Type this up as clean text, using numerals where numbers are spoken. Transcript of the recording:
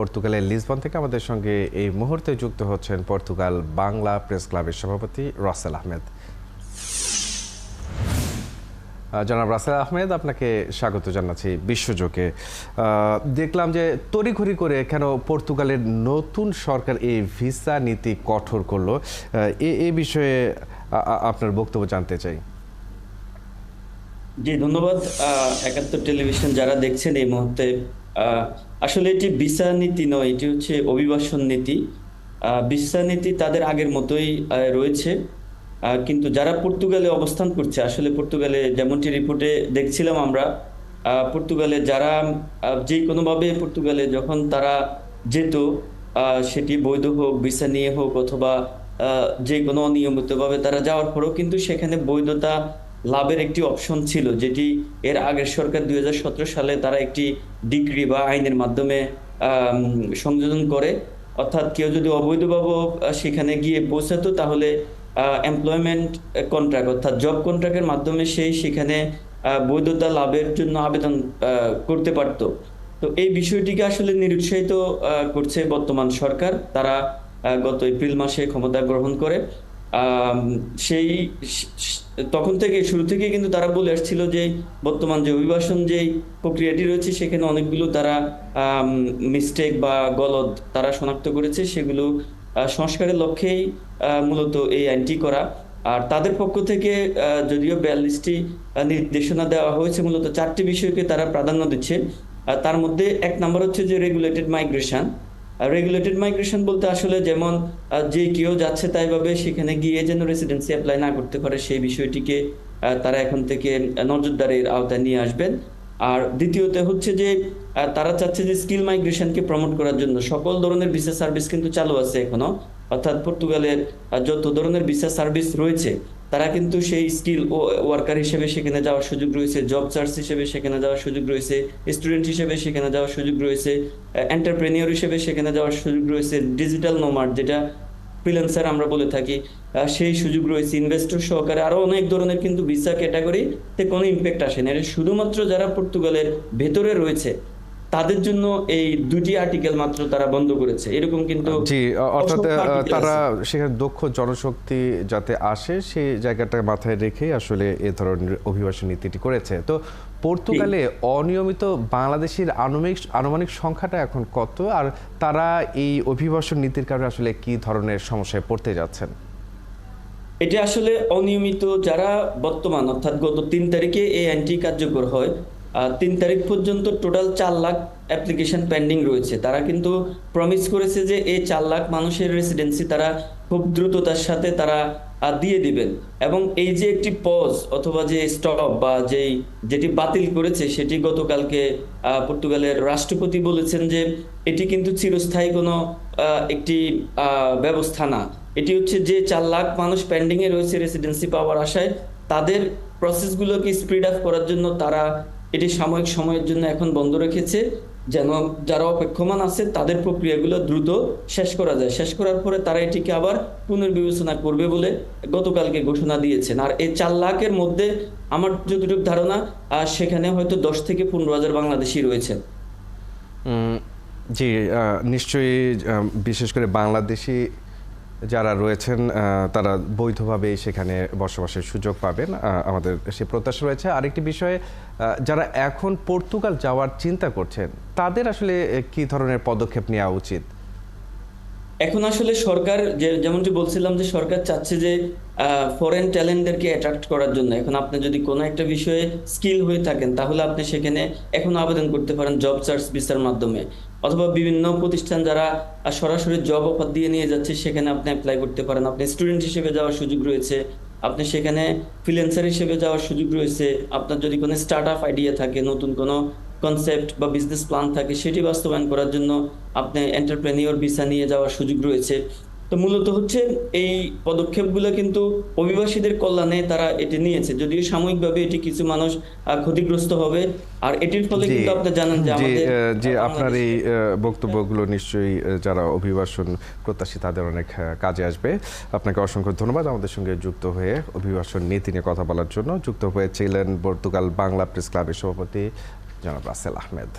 পর্তুগালের লিসবন থেকে আমাদের সঙ্গে এই মুহূর্তে যুক্ত হচ্ছেন পর্তুগাল বাংলা প্রেস ক্লাবের সভাপতি রাসেল আহমেদ। জনাব রাসেল আহমেদ, আপনাকে স্বাগত জানাচ্ছি বিশ্বজোকে। দেখলাম যে তড়িঘড়ি করে কেন পর্তুগালের নতুন সরকার এই ভিসা নীতি কঠোর করলো, এই বিষয়ে আপনার বক্তব্য জানতে চাই। জি, ধন্যবাদ। একাত্তর টেলিভিশন যারা দেখছেন এই মুহূর্তে, আসলে এটি ভিসা নীতি নয়, এটি হচ্ছে অভিবাসন নীতি। ভিসা নীতি তাদের আগের মতোই রয়েছে, কিন্তু যারা পর্তুগালে অবস্থান করছে, আসলে পর্তুগালে যেমনটি রিপোর্টে দেখছিলাম আমরা, পর্তুগালে যারা যে কোনোভাবে পর্তুগালে যখন তারা যেত, সেটি বৈধ হোক, ভিসা নিয়ে হোক, অথবা যে কোনো অনিয়মিতভাবে তারা যাওয়ার পরেও কিন্তু সেখানে বৈধতা লাভের একটি অপশন ছিল, যেটি এর আগের সরকার 2017 সালে তারা একটি ডিক্রি বা আইনের মাধ্যমে সংযোজন করে। অর্থাৎ কেউ যদি অবৈধভাবে সেখানে গিয়ে পৌঁছাতো, তাহলে এমপ্লয়মেন্ট কন্ট্রাক্ট অর্থাৎ জব কন্ট্রাক্টের মাধ্যমে সেই সেখানে বৈধতা লাভের জন্য আবেদন করতে পারত। তো এই বিষয়টিকে আসলে নিরুৎসাহিত করছে বর্তমান সরকার। তারা গত এপ্রিল মাসে ক্ষমতা গ্রহণ করে। সেই তখন থেকে শুরু থেকে কিন্তু তারা বলে আসছিল যে বর্তমান যে অভিবাসন যে প্রক্রিয়াটি রয়েছে, সেখানে অনেকগুলো তারা মিস্টেক বা গলদ তারা শনাক্ত করেছে। সেগুলো সংস্কারের লক্ষ্যেই মূলত এই আইনটি করা। আর তাদের পক্ষ থেকে যদিও 42টি নির্দেশনা দেওয়া হয়েছে, মূলত 4টি বিষয়কে তারা প্রাধান্য দিচ্ছে। তার মধ্যে এক নম্বর হচ্ছে যে রেগুলেটেড মাইগ্রেশন। রেগুলেটেড মাইগ্রেশন বলতে আসলে যেমন যে কেউ যাচ্ছে তাই ভাবে সেখানে গিয়ে যেন রেসিডেন্সি অ্যাপ্লাই না করতে পারে, সেই বিষয়টিকে তারা এখন থেকে নজরদারির আওতায় নিয়ে আসবেন। আর দ্বিতীয়ত হচ্ছে যে তারা চাচ্ছে যে স্কিল মাইগ্রেশনকে প্রমোট করার জন্য সকল ধরনের ভিসা সার্ভিস কিন্তু চালু আছে এখনো। অর্থাৎ পর্তুগালের যত ধরনের ভিসা সার্ভিস রয়েছে, তারা কিন্তু সেই স্কিল ওয়ার্কার হিসেবে সেখানে যাওয়ার সুযোগ রয়েছে, জব সার্চ হিসেবে সেখানে যাওয়ার সুযোগ রয়েছে, স্টুডেন্ট হিসেবে সেখানে যাওয়ার সুযোগ রয়েছে, এন্টারপ্রেনিয়র হিসেবে সেখানে যাওয়ার সুযোগ রয়েছে, ডিজিটাল নোমাড যেটা ফ্রিল্যান্সার আমরা বলে থাকি, সেই সুযোগ রয়েছে, ইনভেস্টর সহকারে আরো অনেক ধরনের কিন্তু ভিসা ক্যাটাগরিতে কোনো ইম্প্যাক্ট আসে না। এটা শুধুমাত্র যারা পর্তুগালের ভেতরে রয়েছে তাদের জন্য এই 2টি আর্টিকেল মাত্র তারা বন্ধ করেছে, এরকম কিন্তু জি, অর্থাৎ তারা সেখানে দক্ষ জনশক্তি যাতে আসে সেই জায়গাটা মাথায় রেখে আসলে এ ধরনের অভিবাসন নীতিটি করেছে। তো পর্তুগালে অনিয়মিত বাংলাদেশের আনুমানিক সংখ্যাটা এখন কত, আর তারা এই অভিবাসন নীতির কারণে আসলে কি ধরনের সমস্যায় পড়তে যাচ্ছেন? এটা আসলে অনিয়মিত যারা বর্তমান অর্থাৎ গত 3 তারিখে এই আইনটি কার্যকর হয়, 3 তারিখ পর্যন্ত টোটাল 4 লাখ অ্যাপ্লিকেশন পেন্ডিং রয়েছে। তারা কিন্তু প্রমিস করেছে যে এই 4 লাখ মানুষের রেসিডেন্সি তারা খুব দ্রুততার সাথে তারা দিয়ে দিবেন। এবং এই যে একটি পজ অথবা যে স্টপ বা যেটি বাতিল করেছে, সেটি গতকালকে পর্তুগালের রাষ্ট্রপতি বলেছেন যে এটি কিন্তু চিরস্থায়ী কোনো একটি ব্যবস্থা না। এটি হচ্ছে যে 4 লাখ মানুষ পেন্ডিং এ রয়েছে রেসিডেন্সি পাওয়ার আশায়, তাদের প্রসেসগুলোকে স্পিড আপ করার জন্য তারা এটি সাময়িক সময়ের জন্য এখন বন্ধ রেখেছে, যেন যারা অপেক্ষমান আছে তাদের প্রক্রিয়াগুলো দ্রুত শেষ করা যায়। শেষ করার পরে তারা এটিকে আবার পুনর্বিবেচনা করবে বলে গতকালকে ঘোষণা দিয়েছেন। আর এই 4 লাখের মধ্যে আমার যতটুকু ধারণা, সেখানে হয়তো 10 থেকে 15,000 বাংলাদেশি রয়েছে। জি, নিশ্চয়ই বিশেষ করে বাংলাদেশি যারা রয়েছেন তারা বৈধভাবে সেখানে বসবাসের সুযোগ পাবেন, আমাদের সে প্রত্যাশা রয়েছে। আরেকটি বিষয়ে, যারা এখন পর্তুগাল যাওয়ার চিন্তা করছেন তাদের আসলে কি ধরনের পদক্ষেপ নেওয়া উচিত? এখন আসলে সরকার যেমনটি বলছিলাম যে সরকার চাচ্ছে যে ফরেন ট্যালেন্টদেরকে অ্যাট্রাক্ট করার জন্য এখন আপনি যদি কোনো একটা বিষয়ে স্কিল হয়ে থাকেন, তাহলে আপনি সেখানে এখন আবেদন করতে পারেন জব সার্চ ভিসার মাধ্যমে, অথবা বিভিন্ন প্রতিষ্ঠান যারা সরাসরি জব অফার দিয়ে নিয়ে যাচ্ছে সেখানে আপনি অ্যাপ্লাই করতে পারেন। আপনি স্টুডেন্ট হিসেবে যাওয়ার সুযোগ রয়েছে, আপনি সেখানে ফ্রিল্যান্সার হিসেবে যাওয়ার সুযোগ রয়েছে। আপনার যদি কোনো স্টার্ট আপ আইডিয়া থাকে, নতুন কোনো কনসেপ্ট বা বিজনেস প্ল্যান থাকে, সেটি বাস্তবায়ন করার জন্য আপনি এন্টারপ্রেনিয়র ভিসা নিয়ে যাওয়ার সুযোগ রয়েছে। তো মূলত হচ্ছে এই পদক্ষেপগুলো কিন্তু অভিবাসীদের কল্যাণে তারা এটি নিয়েছে, যদিও সাময়িকভাবে এটি কিছু মানুষ ক্ষতিগ্রস্ত হবে। আর এটির ফলে কিন্তু আপনি জানেন যে আমাদের আপনার এই বক্তব্যগুলো নিশ্চয়ই যারা অভিবাসন প্রত্যাশী তাদের অনেক কাজে আসবে। আপনাকে অসংখ্য ধন্যবাদ আমাদের সঙ্গে যুক্ত হয়ে অভিবাসন নীতি নিয়ে কথা বলার জন্য। যুক্ত হয়েছিলেন পর্তুগাল বাংলা প্রেস ক্লাবের সভাপতি জনাব রাসেল আহমেদ।